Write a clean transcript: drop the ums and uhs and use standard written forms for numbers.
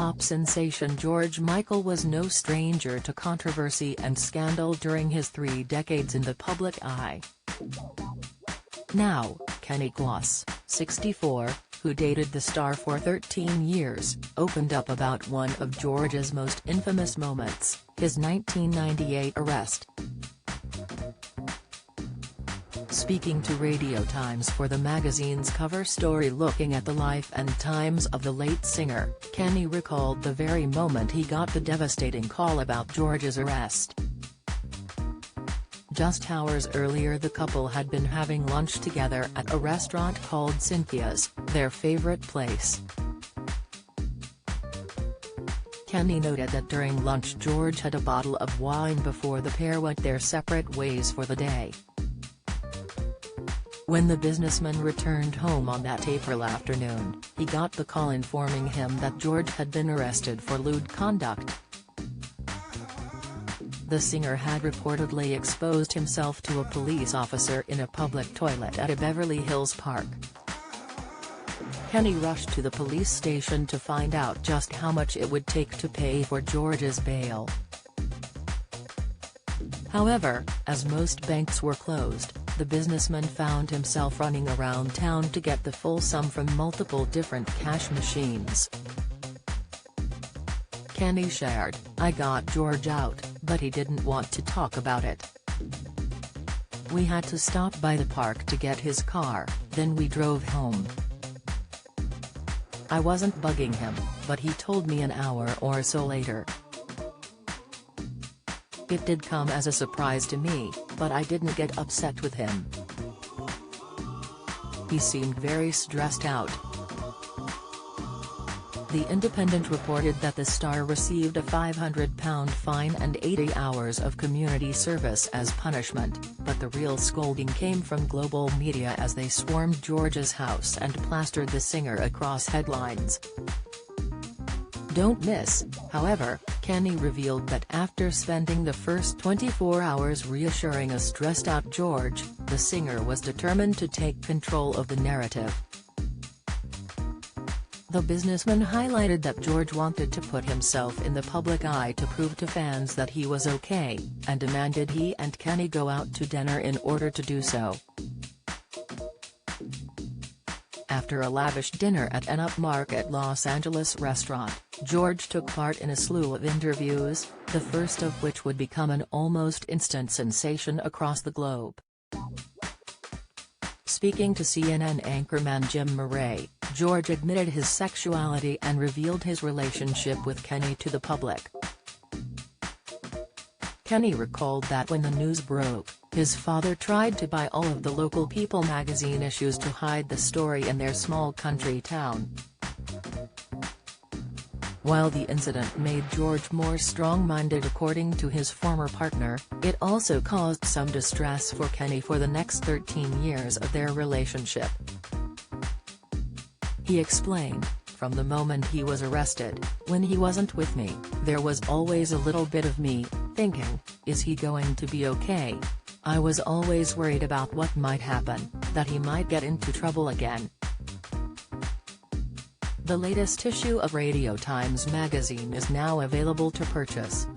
Pop sensation George Michael was no stranger to controversy and scandal during his 3 decades in the public eye. Now, Kenny Gloss, 64, who dated the star for 13 years, opened up about one of George's most infamous moments, his 1998 arrest. Speaking to Radio Times for the magazine's cover story looking at the life and times of the late singer, Kenny recalled the very moment he got the devastating call about George's arrest. Just hours earlier the couple had been having lunch together at a restaurant called Cynthia's, their favorite place. Kenny noted that during lunch George had a bottle of wine before the pair went their separate ways for the day. When the businessman returned home on that April afternoon, he got the call informing him that George had been arrested for lewd conduct. The singer had reportedly exposed himself to a police officer in a public toilet at a Beverly Hills park. Kenny rushed to the police station to find out just how much it would take to pay for George's bail. However, as most banks were closed, the businessman found himself running around town to get the full sum from multiple different cash machines. Kenny shared, "I got George out, but he didn't want to talk about it. We had to stop by the park to get his car, then we drove home. I wasn't bugging him, but he told me an hour or so later. It did come as a surprise to me, but I didn't get upset with him. He seemed very stressed out." The Independent reported that the star received a £500 fine and 80 hours of community service as punishment, but the real scolding came from global media as they swarmed George's house and plastered the singer across headlines. Don't miss, however, Kenny revealed that after spending the first 24 hours reassuring a stressed-out George, the singer was determined to take control of the narrative. The businessman highlighted that George wanted to put himself in the public eye to prove to fans that he was okay, and demanded he and Kenny go out to dinner in order to do so. After a lavish dinner at an upmarket Los Angeles restaurant, George took part in a slew of interviews, the first of which would become an almost instant sensation across the globe. Speaking to CNN anchorman Jim Murray, George admitted his sexuality and revealed his relationship with Kenny to the public. Kenny recalled that when the news broke, his father tried to buy all of the local People magazine issues to hide the story in their small country town. While the incident made George more strong-minded according to his former partner, it also caused some distress for Kenny for the next 13 years of their relationship. He explained, "From the moment he was arrested, when he wasn't with me, there was always a little bit of me, thinking, is he going to be okay? I was always worried about what might happen, that he might get into trouble again." The latest issue of Radio Times magazine is now available to purchase.